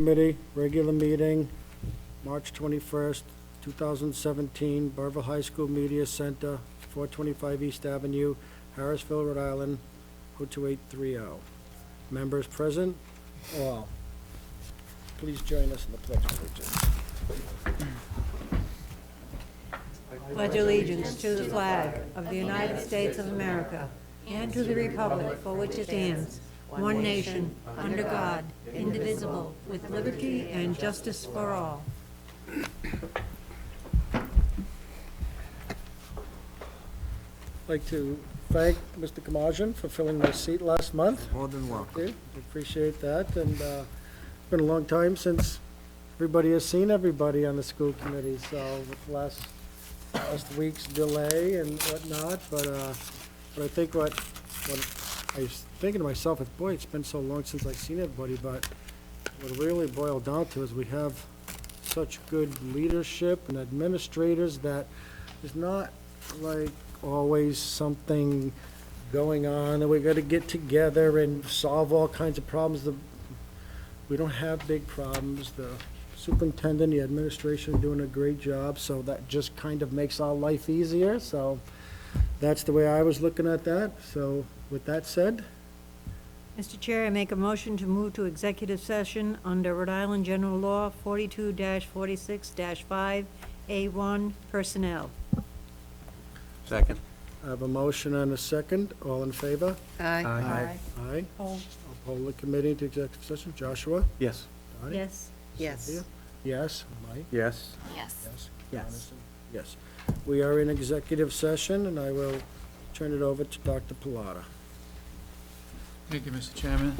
Committee, regular meeting, March 21st, 2017, Burrillville High School Media Center, 425 East Avenue, Harrisville, Rhode Island, 02830. Members present, all. Please join us in the Pledge of Allegiance. Pledge allegiance to the flag of the United States of America and to the republic for which it stands, one nation, under God, indivisible, with liberty and justice for all. I'd like to thank Mr. Kamajian for filling my seat last month. More than welcome. Okay, appreciate that, and it's been a long time since everybody has seen everybody on the school committee, so with last week's delay and whatnot, but I think what I was thinking to myself is, boy, it's been so long since I've seen everybody, but what it really boiled down to is we have such good leadership and administrators that there's not like always something going on, and we gotta get together and solve all kinds of problems. We don't have big problems. The superintendent, the administration are doing a great job, so that just kind of makes our life easier, so that's the way I was looking at that. So with that said, Mr. Chair, I make a motion to move to executive session under Rhode Island General Law 42-46-5A1, personnel. Second. I have a motion and a second. All in favor? Aye. Aye. I'll poll the committee to executive session. Joshua? Yes. Dottie? Yes. Sophia? Yes. Mike? Yes. Yes. Yes. Yes. Jonathan? Yes. We are in executive session, and I will turn it over to Dr. Pilata. Thank you, Mr. Chairman.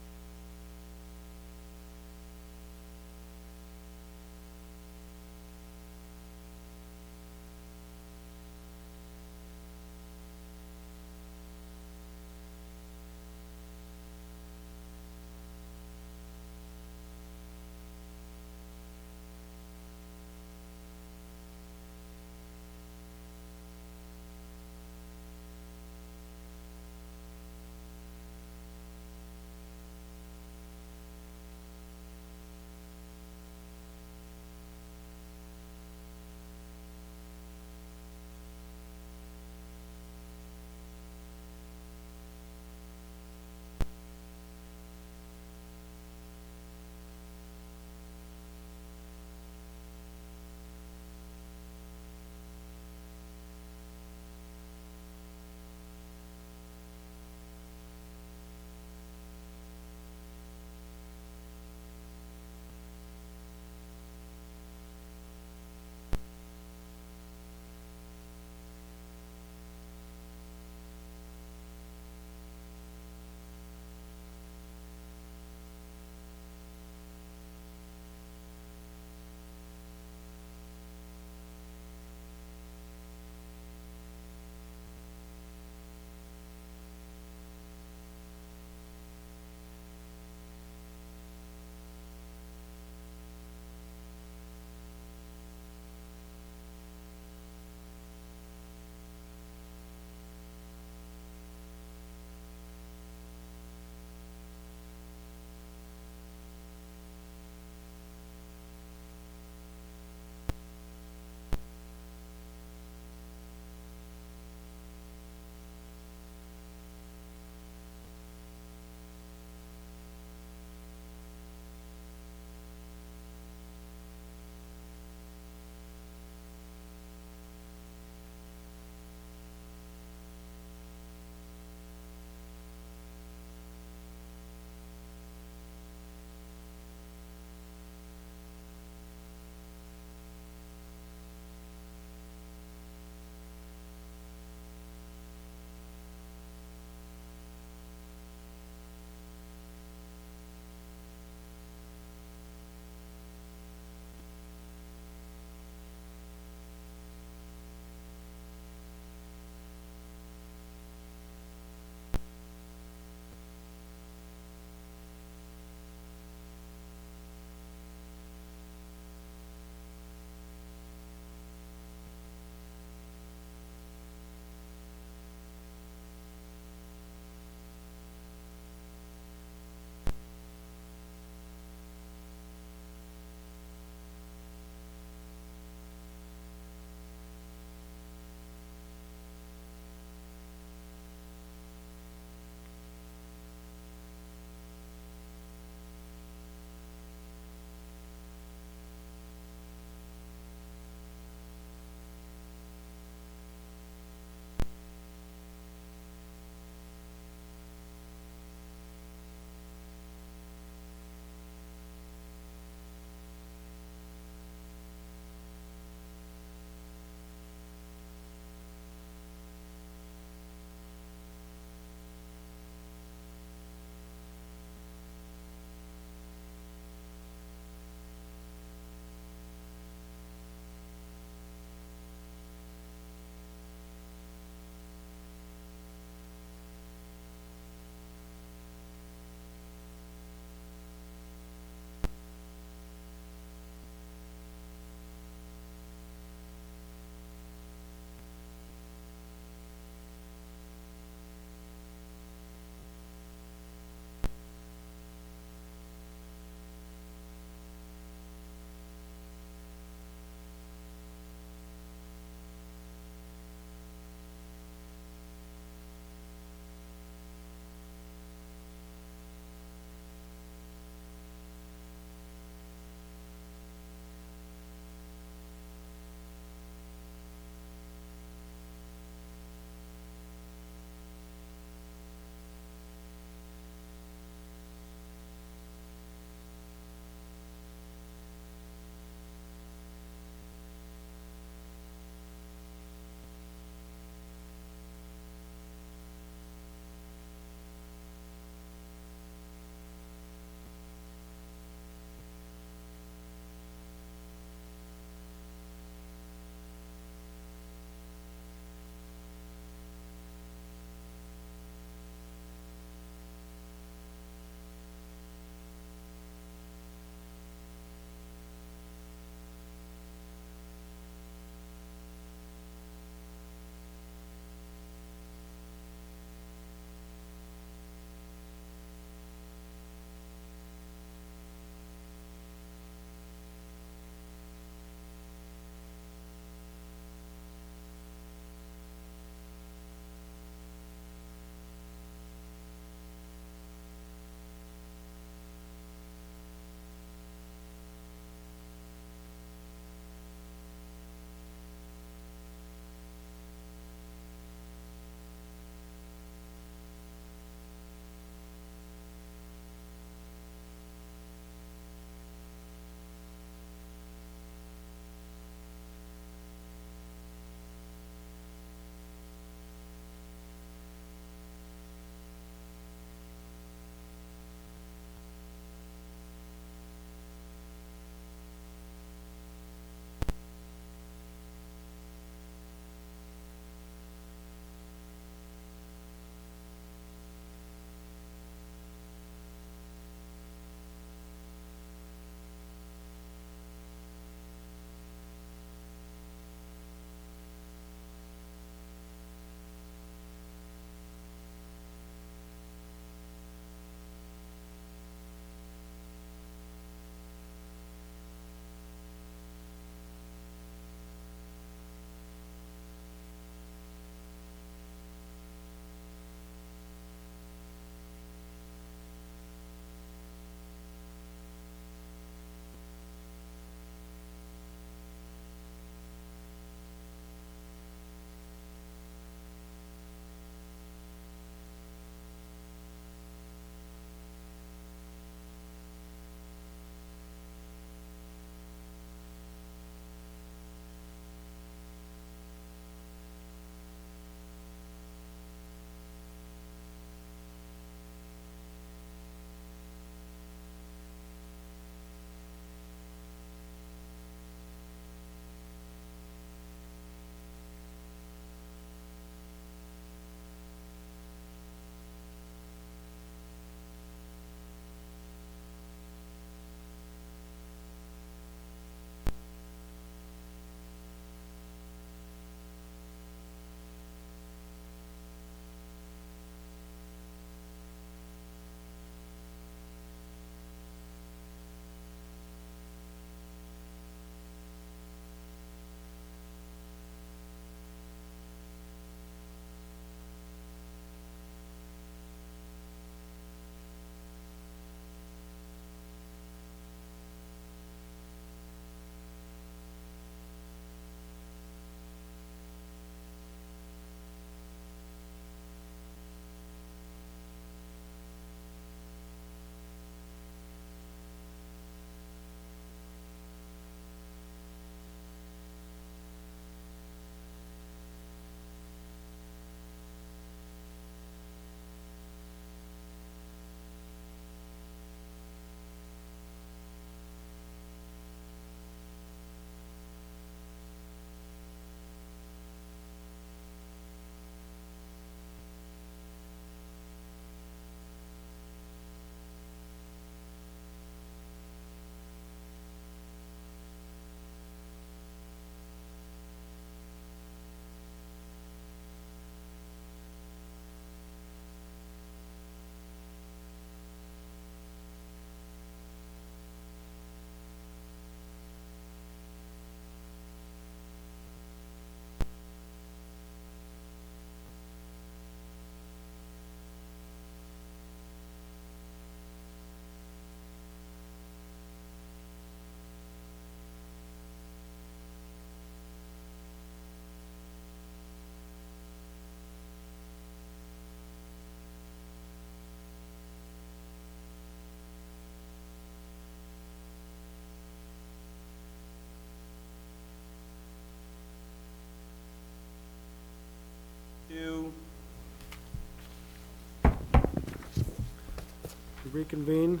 reconvene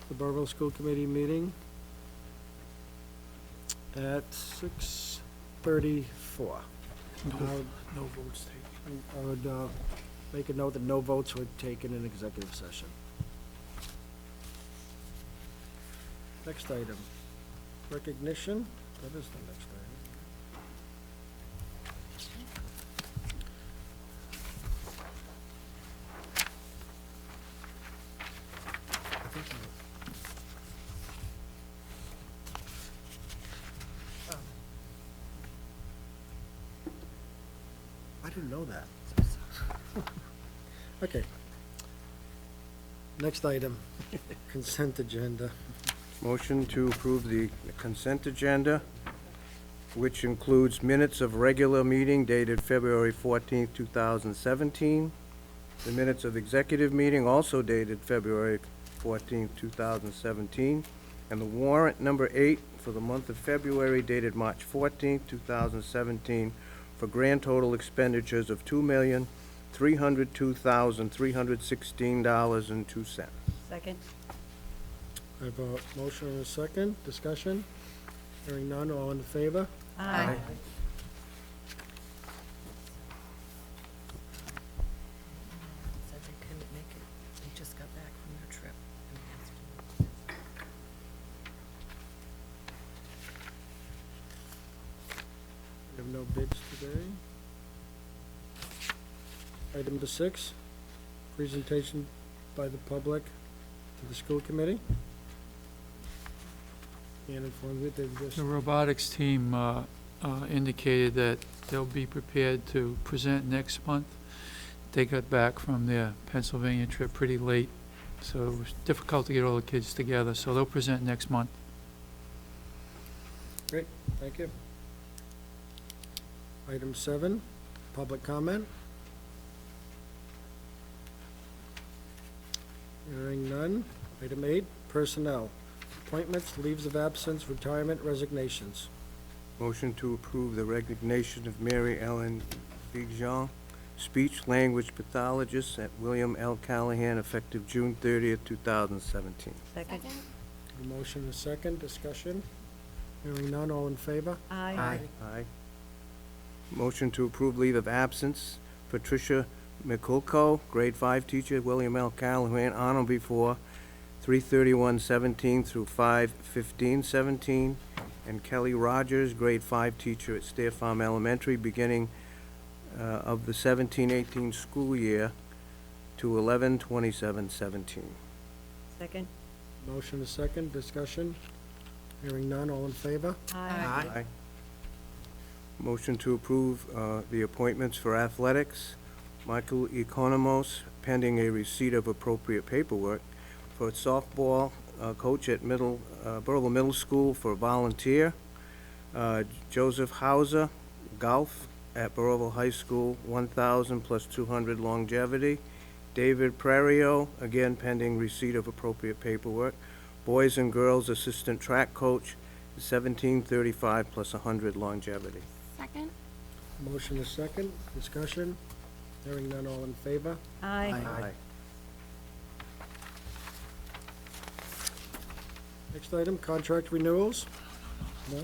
the Burrillville School Committee meeting at 6:34. No votes taken. I would make a note that no votes were taken in executive session. Next item, recognition. That is the next item. I think I didn't know that. Okay. Next item, consent agenda. Motion to approve the consent agenda, which includes minutes of regular meeting dated February 14th, 2017. The minutes of executive meeting also dated February 14th, 2017. And the warrant number 8 for the month of February dated March 14th, 2017, for grand total expenditures of $2,302,316.02. Second. I have a motion and a second. Discussion? Hearing none, all in favor? Aye. Said they couldn't make it. They just got back from their trip. And asked We have no bids today. Item number 6, presentation by the public to the school committee. And inform me they've just, The robotics team indicated that they'll be prepared to present next month. They got back from their Pennsylvania trip pretty late, so it was difficult to get all the kids together, so they'll present next month. thank you. Item 7, public comment. Hearing none. Item 8, personnel. Appointments, leaves of absence, retirement, resignations. Motion to approve the resignation of Mary Ellen Bigjon, speech language pathologist at William L. Callahan, effective June 30th, 2017. Second. A motion and a second. Discussion? Hearing none, all in favor? Aye. Aye. Motion to approve leave of absence, Patricia McCulco, grade 5 teacher, William L. Callahan, on or before 3/31/17 through 5/15/17, and Kelly Rogers, grade 5 teacher at Stair Farm Elementary, beginning of the 17-18 school year to 11/27/17. Second. Motion and a second. Discussion? Hearing none, all in favor? Aye. Motion to approve the appointments for athletics, Michael Economos, pending a receipt of appropriate paperwork, for softball coach at Burrillville Middle School for volunteer, Joseph Hauser, golf at Burrillville High School, 1,000 plus 200 longevity, David Prario, again pending receipt of appropriate paperwork, boys and girls assistant track coach, 1735 plus 100 longevity. Second? Motion is second. Discussion? Hearing none, all in favor? Aye. Next item, contract renewals. No?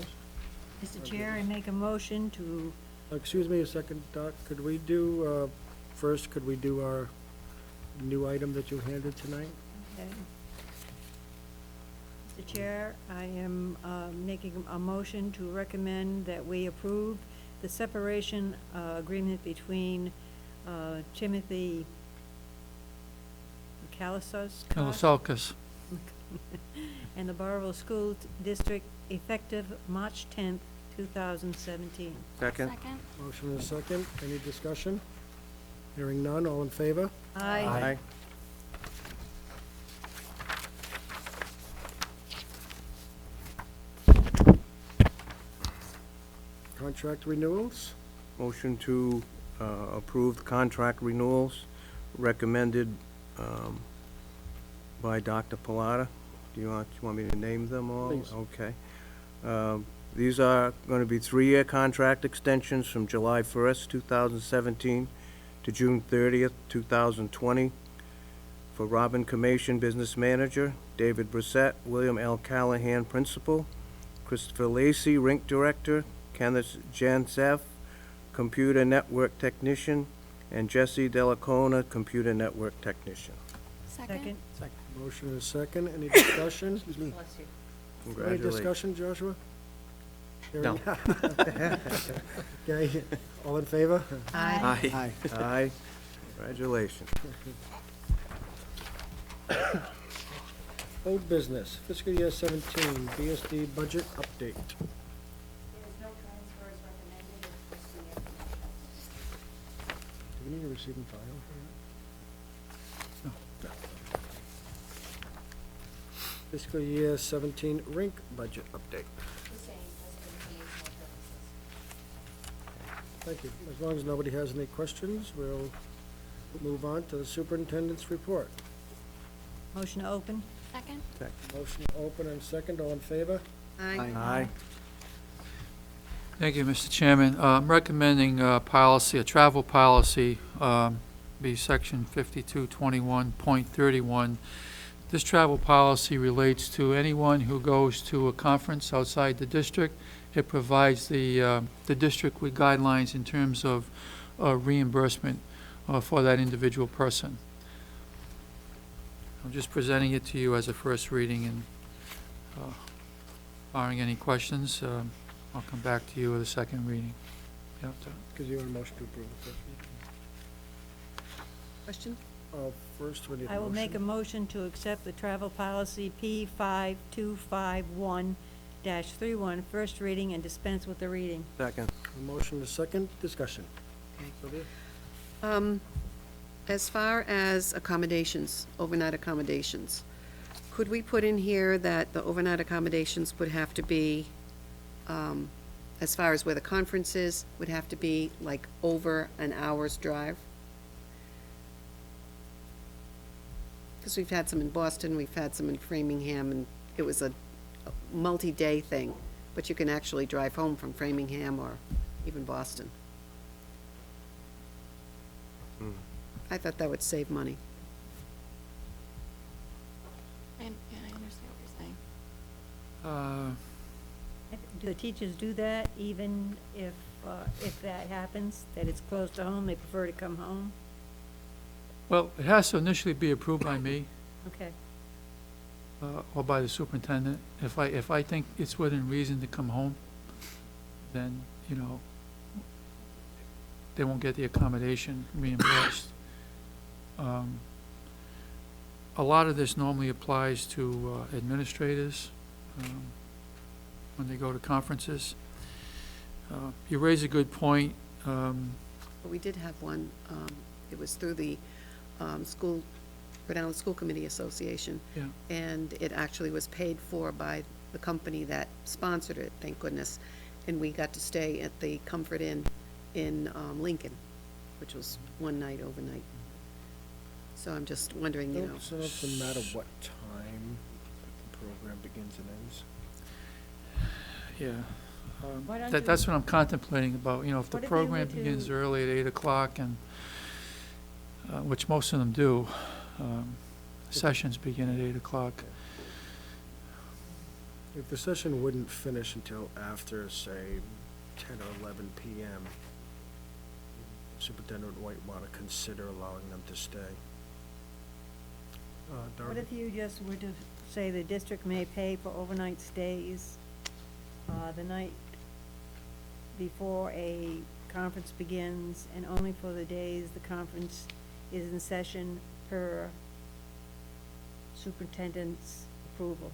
Mr. Chair, I make a motion to, Excuse me a second, Doc. Could we do, first, could we do our new item that you handed tonight? Mr. Chair, I am making a motion to recommend that we approve the separation agreement between Timothy Kalasalkas. and the Burrillville School District effective March 10th, 2017. Second? Motion is second. Any discussion? Hearing none, all in favor? Aye. Contract renewals. Motion to approve the contract renewals recommended by Dr. Pilata. Do you want me to name them all? Please. Okay. These are going to be 3-year contract extensions from July 1st, 2017 to June 30th, 2020. for Robin Comation, Business Manager, David Brissett, William L. Callahan, Principal, Christopher Lacy, Rink Director, Kenneth Jansev, Computer Network Technician, and Jesse Delacona, Computer Network Technician. Second. Motion and a second. Any discussion? Bless you. Any Congratulations. discussion, Joshua? No. Okay, all in favor? Aye. Aye. Congratulations. Old business, fiscal year 17, BSD budget update. Do we need to receive and file for that? No. Fiscal year 17 rink budget update. Thank you. As long as nobody has any questions, we'll move on to the superintendent's report. Motion to open? Second? Motion open and second, all in favor? Aye. Thank you, Mr. Chairman. I'm recommending a travel policy, be section 5221.31. This travel policy relates to anyone who goes to a conference outside the district. It provides the district with guidelines in terms of reimbursement for that individual person. I'm just presenting it to you as a first reading, and barring any questions, I'll come back to you with a second reading. Because you want a motion to approve the first reading. Question? First, we need a I will make a motion. motion to accept the travel policy P5251-31, first reading, and dispense with the reading. Second. A motion to second, discussion. Okay. Sylvia? As far as accommodations, overnight accommodations, could we put in here that the overnight accommodations would have to be, as far as where the conference is, would have to be like over an hour's drive? Because we've had some in Boston, we've had some in Framingham, and it was a multi-day thing, but you can actually drive home from Framingham or even Boston. I thought that would save money. Yeah, I understand what you're saying. Do the teachers do that even if that happens, that it's close to home, they prefer to come home? Well, it has to initially be approved by me Okay. or by the superintendent. If I think it's within reason to come home, then, they won't get the accommodation reimbursed. A lot of this normally applies to administrators when they go to conferences. You raise a good point. But we did have one, it was through the Rhode Island School Committee Association. Yeah. And it actually was paid for by the company that sponsored it, thank goodness. And we got to stay at the Comfort Inn in Lincoln, which was one night overnight. So I'm just wondering, So it doesn't matter what time the program begins and ends? Yeah. Why don't That's what I'm contemplating about, if the What if you program were begins to- early at 8 o'clock, and, which most of them do, sessions begin at 8 o'clock. If the session wouldn't finish until after, say, 10 or 11 p.m., Superintendent might want to consider allowing them to stay. What Darby? if you just were to say the district may pay for overnight stays the night before a conference begins, and only for the days the conference is in session per superintendent's approval?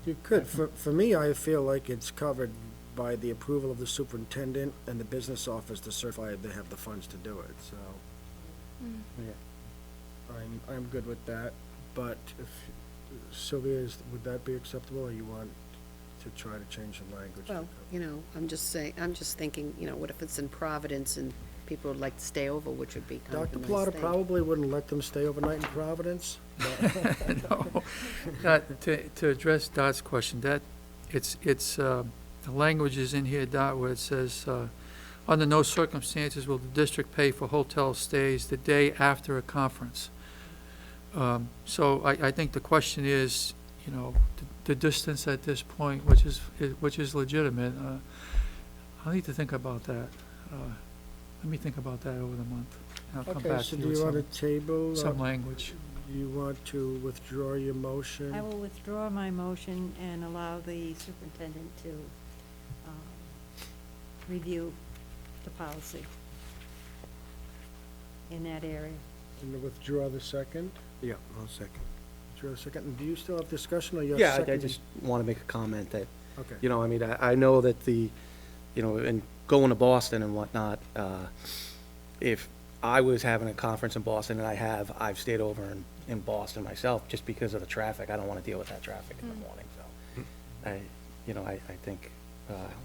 You could. For me, I feel like it's covered by the approval of the superintendent and the business office to certify they have the funds to do it, so. I'm good with that, but if, Sylvia, would that be acceptable, or you want to try to change the language? well, I'm just thinking, what if it's in Providence and people would like to stay over, which would be kind of a Dr. nice Plotter thing. probably wouldn't let them stay overnight in Providence. No. To address Dot's question, the language is in here, Dot, where it says, Under no circumstances will the district pay for hotel stays the day after a conference. So I think the question is, you know, the distance at this point, which is legitimate. I'll need to think about that. Let me think about that over the month. And I'll come Okay, back so to do you you want with to table? some language. Do you want to withdraw your motion? I will withdraw my motion and allow the superintendent to review the policy in that area. And to withdraw the second? Yeah, I'll second. Withdraw the second. And do you still have discussion or you're Yeah, I seconding? just want to make a comment that, Okay. you know, I mean, I know that the, you know, and going to Boston and whatnot, if I was having a conference in Boston, and I've stayed over in Boston myself, just because of the traffic. I don't want to deal with that traffic in the morning, so. I think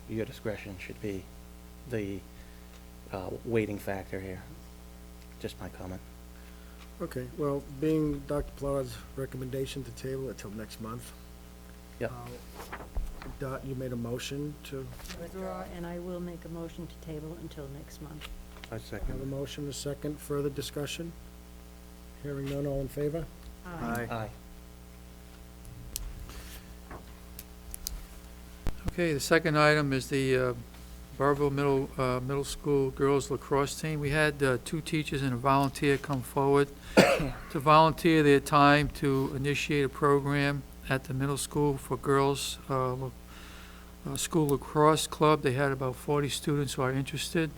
your discretion should be the weighting factor here. Just my comment. Okay, well, being Dr. Plow's recommendation to table it till next month. Yep. Dot, you made a motion to Withdraw, and I will make a motion to table until next month. I have a second. motion, a second, further discussion? Hearing none, all in favor? Aye. Aye. Okay, the second item is the Burrillville Middle School girls lacrosse team. We had 2 teachers and a volunteer come forward to volunteer their time to initiate a program at the middle school for girls school lacrosse club. They had about 40 students who are interested.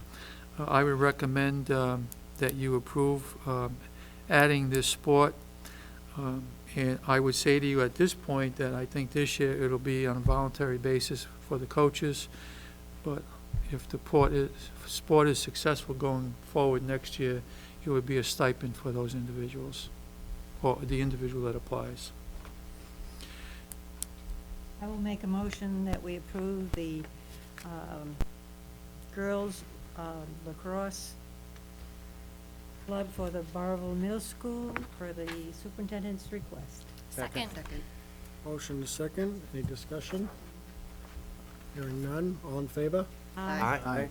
I would recommend that you approve adding this sport. And I would say to you at this point that I think this year it'll be on a voluntary basis for the coaches. But if the sport is successful going forward next year, it would be a stipend for those individuals, or the individual that applies. I will make a motion that we approve the girls lacrosse club for the Burrillville Middle School per the superintendent's request. Second. Motion to second, any discussion? Hearing none, all in favor? Aye.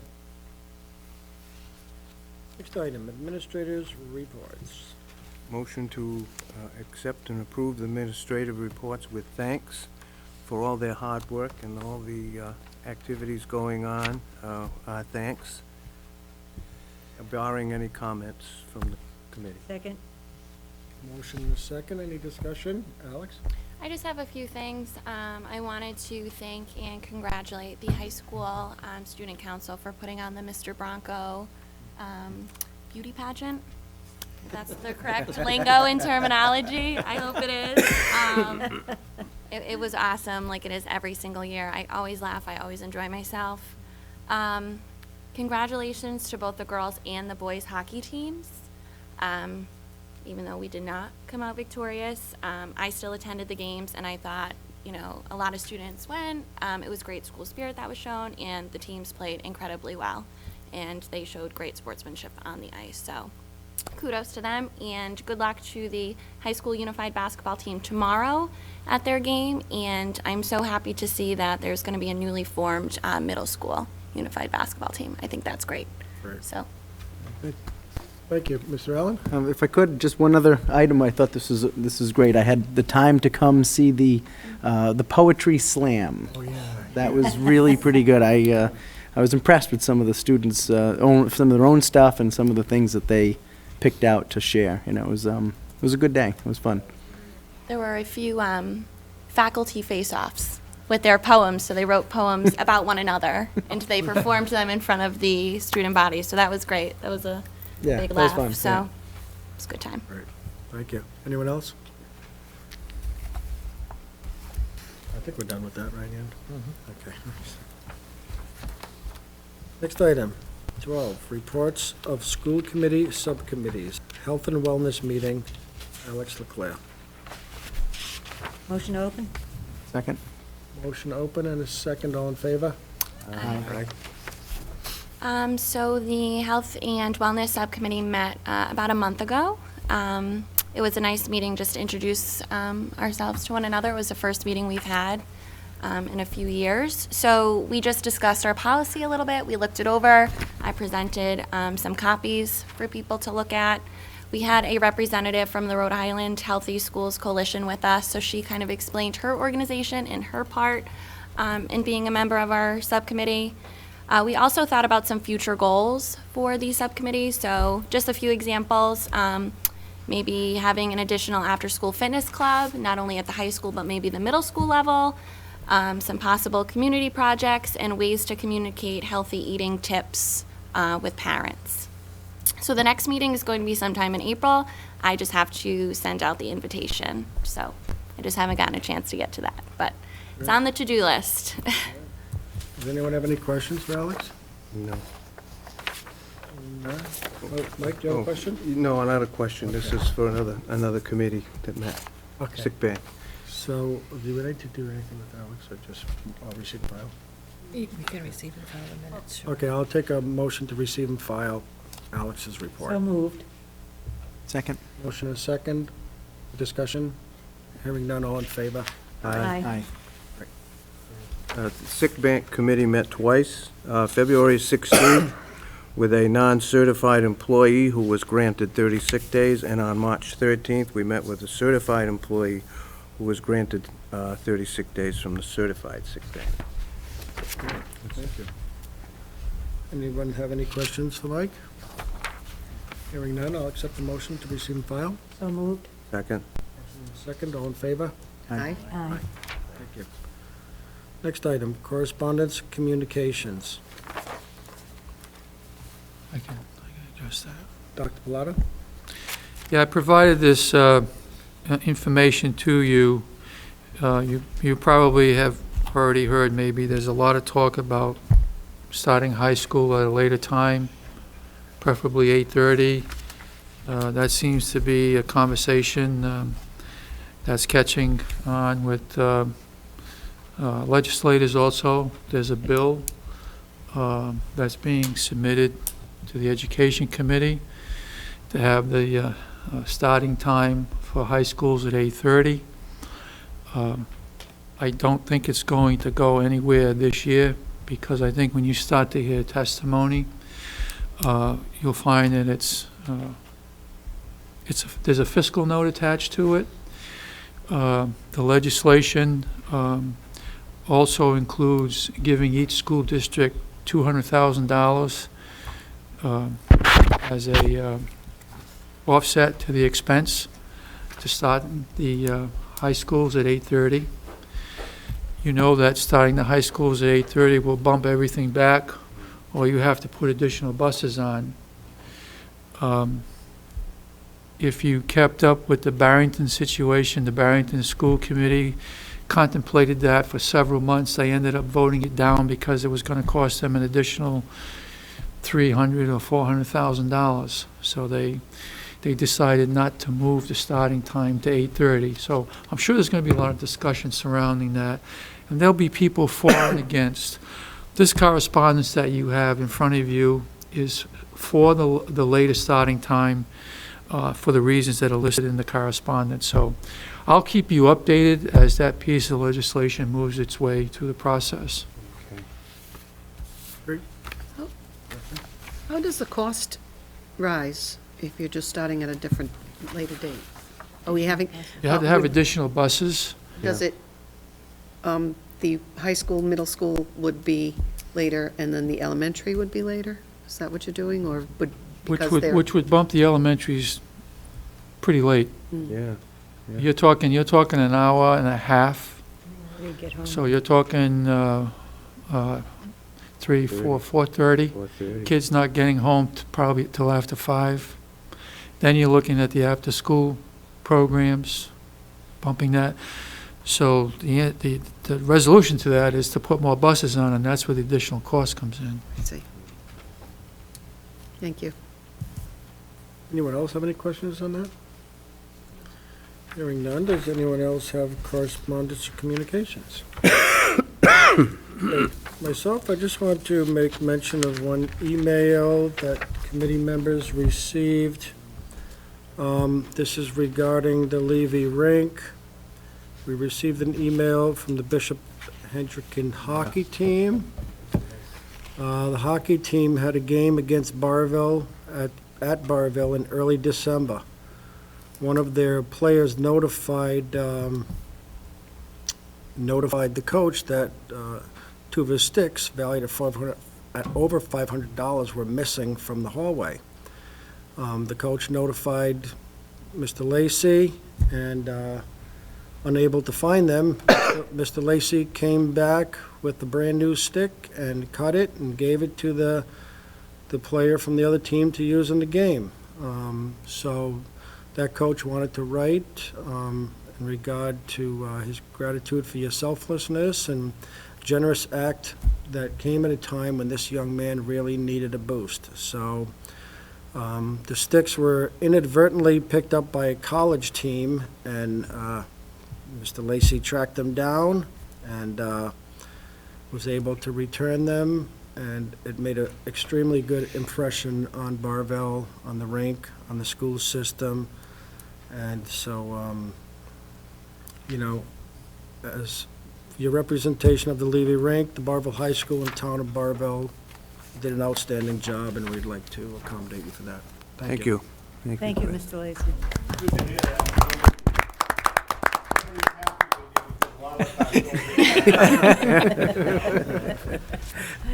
Next item, administrators' reports. Motion to accept and approve the administrative reports with thanks for all their hard work and all the activities going on. Thanks. Barring any comments from the committee. Second? Motion to second, any discussion? Alex? I just have a few things. I wanted to thank and congratulate the high school student council for putting on the Mr. Bronco beauty pageant. That's the correct lingo and terminology. I hope it is. It was awesome, like it is every single year. I always laugh. I always enjoy myself. Congratulations to both the girls and the boys hockey teams. Even though we did not come out victorious, I still attended the games, and I thought, you know, a lot of students went. It was great school spirit that was shown, and the teams played incredibly well, and they showed great sportsmanship on the ice. So kudos to them, and good luck to the high school unified basketball team tomorrow at their game, and I'm so happy to see that there's going to be a newly formed middle school unified basketball team. I think that's great. Great. So. Thank you. Mr. Allen? If I could, just one other item, I thought this is great. I had the time to come see the poetry slam. Oh, yeah. That was really pretty good. I was impressed with some of the students, some of their own stuff and some of the things that they picked out to share. You know, it was a good day. It was fun. There were a few faculty face-offs with their poems, so they wrote poems about one another, and they performed them in front of the student body, so that was great. That was a big that was laugh, fun, so yeah. it was a good time. Great. Thank you. Anyone else? I think we're done with that, right, Ann? Okay. Next item, 12, reports of school committee subcommittees. Health and Wellness Meeting, Alex Leclerc. Motion to open? Second? Motion open and a second, all in favor? Aye. So the Health and Wellness Subcommittee met about a month ago. It was a nice meeting just to introduce ourselves to one another. It was the first meeting we've had in a few years. So we just discussed our policy a little bit. We looked it over. I presented some copies for people to look at. We had a representative from the Rhode Island Healthy Schools Coalition with us, so she kind of explained her organization and her part in being a member of our subcommittee. We also thought about some future goals for these subcommittees, so just a few examples. Maybe having an additional after-school fitness club, not only at the high school, but maybe the middle school level. Some possible community projects and ways to communicate healthy eating tips with parents. So the next meeting is going to be sometime in April. I just have to send out the invitation. So I just haven't gotten a chance to get to that, but it's on the to-do list. Does anyone have any questions for Alex? No. No? Oh, Mike, do you have a question? No, not a question. This is for another committee that met. Okay. Sick bank. So, do we like to do anything with Alex, or just I'll receive and file? We can receive and file the minutes. Okay, I'll take a motion to receive and file Alex's report. So moved. Second? Motion and second. Discussion? Hearing none, all in favor? Aye. Sick bank committee met twice, February 16th with a non-certified employee who was granted 30 sick days, and on March 13th, we met with a certified employee who was granted 30 sick days from the certified sick bank. Thank you. Anyone have any questions for Mike? Hearing none, I'll accept the motion to receive and file. So moved. Second. Second, all in favor? Aye. Aye. Thank you. Next item, correspondence, communications. I can address that. Dr. Pilata? Yeah, I provided this information to you. You probably have already heard, maybe, there's a lot of talk about starting high school at a later time, preferably 8:30. That seems to be a conversation that's catching on with legislators also. There's a bill that's being submitted to the Education Committee to have the starting time for high schools at 8:30. I don't think it's going to go anywhere this year, because I think when you start to hear testimony, you'll find that there's a fiscal note attached to it. The legislation also includes giving each school district $200,000 as a offset to the expense to start the high schools at 8:30. You know that starting the high schools at 8:30 will bump everything back, or you have to put additional buses on. If you kept up with the Barrington situation, the Barrington School Committee contemplated that for several months. They ended up voting it down because it was going to cost them an additional $300,000 or $400,000. So they decided not to move the starting time to 8:30. So I'm sure there's going to be a lot of discussion surrounding that, and there'll be people for and against. This correspondence that you have in front of you is for the later starting time for the reasons that are listed in the correspondence. So I'll keep you updated as that piece of legislation moves its way through the process. How does the cost rise if you're just starting at a different, later date? Are we having? You have to have additional buses. Does it, the high school, middle school would be later, and then the elementary would be later? Is that what you're doing, or would, because they're? Which would bump the elementaries pretty late. Yeah. You're talking an hour and a half, We get home. so you're talking 4:30. 4:30. Kids not getting home probably till after 5. Then you're looking at the after-school programs, bumping that. So the resolution to that is to put more buses on, and that's where the additional cost comes in. I see. Thank you. Anyone else have any questions on that? Hearing none, does anyone else have correspondence or communications? Okay, myself, I just want to make mention of one email that committee members received. This is regarding the Levy rink. We received an email from the Bishop Hendricken hockey team. The hockey team had a game against Burrillville at Burrillville in early December. One of their players notified the coach that two of his sticks, valued at over $500, were missing from the hallway. The coach notified Mr. Lacy, and unable to find them, Mr. Lacy came back with the brand-new stick and cut it and gave it to the player from the other team to use in the game. So that coach wanted to write in regard to his gratitude for your selflessness and generous act that came at a time when this young man really needed a boost. So the sticks were inadvertently picked up by a college team, and Mr. Lacy tracked them down and was able to return them, and it made an extremely good impression on Burrillville, on the rink, on the school system. And so, you know, as your representation of the Levy rink, the Burrillville High School and town of Burrillville did an outstanding job, and we'd like to accommodate you for that. Thank you. Thank you, Mr. Lacy.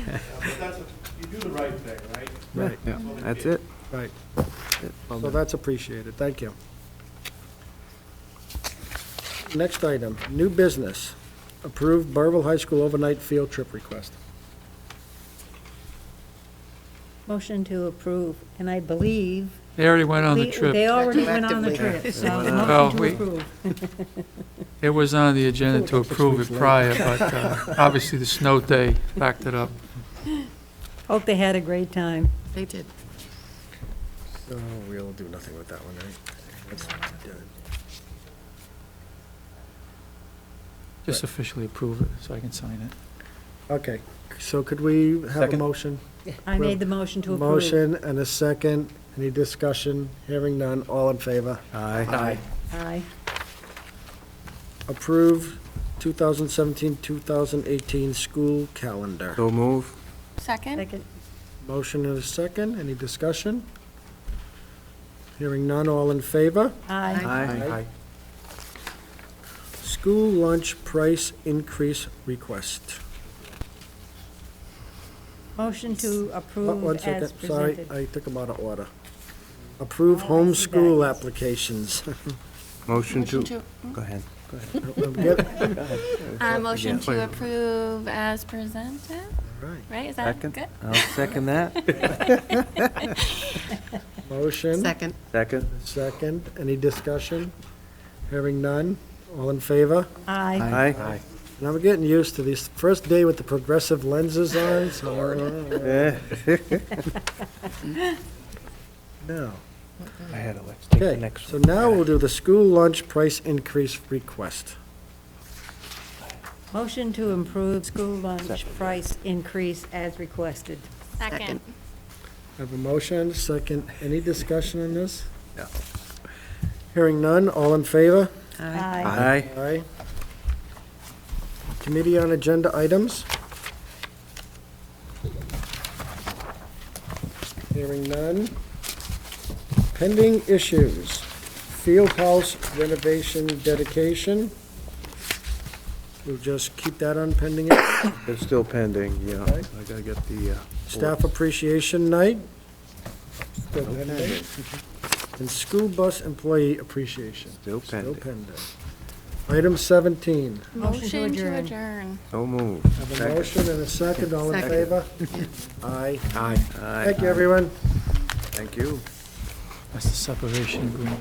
You do the right thing, right? Right, Yeah, that's it. right. So that's appreciated. Thank you. Next item, new business. Approved Burrillville High School overnight field trip request. Motion to approve, and I believe. They already went on the trip. They already went on the Retroactively. trip, so Well, motion to we- approve. It was on the agenda to approve it prior, but obviously the snow day backed it up. Hope they had a great time. They did. So we'll do nothing with that one, right? That's done. Just officially approve it so I can sign it. Okay, so could we have a Second. motion? I made the motion to approve. Motion and a second. Any discussion? Hearing none. All in favor? Aye. Aye. Approve 2017-2018 school calendar. So move. Second? Second. Motion and a second. Any discussion? Hearing none. All in favor? Aye. Aye. School lunch price increase request. Motion to Oh, approve one as second. Sorry, presented. I took them out of order. Approve Oh, I see homeschool that. applications. Motion to, go ahead. Motion to Yeah. approve as presented, Right. right? Is that Second. good? I'll second that. Motion, Second. Second. second. Any discussion? Hearing none. All in favor? Aye. Aye. Now we're getting used to this first day with the progressive lenses on, so. No. I had to, let's take the Okay, next so one. now we'll do the school lunch price increase request. Motion to improve school lunch price increase as requested. Second. I have a motion, second. Any discussion on this? No. Hearing none. All in favor? Aye. Aye. Aye. Committee on agenda items? Hearing none. Pending issues. Field house renovation dedication. We'll just keep that on pending. It's still pending, yeah. Okay. I gotta get the, Staff appreciation night. Still pending. And school bus employee appreciation. Still pending. Still pending. Item 17. Motion to adjourn. So move. Have a Second. motion and a second. All in Second. favor? Aye. Aye. Thank you, everyone. Thank you. That's the separation agreement.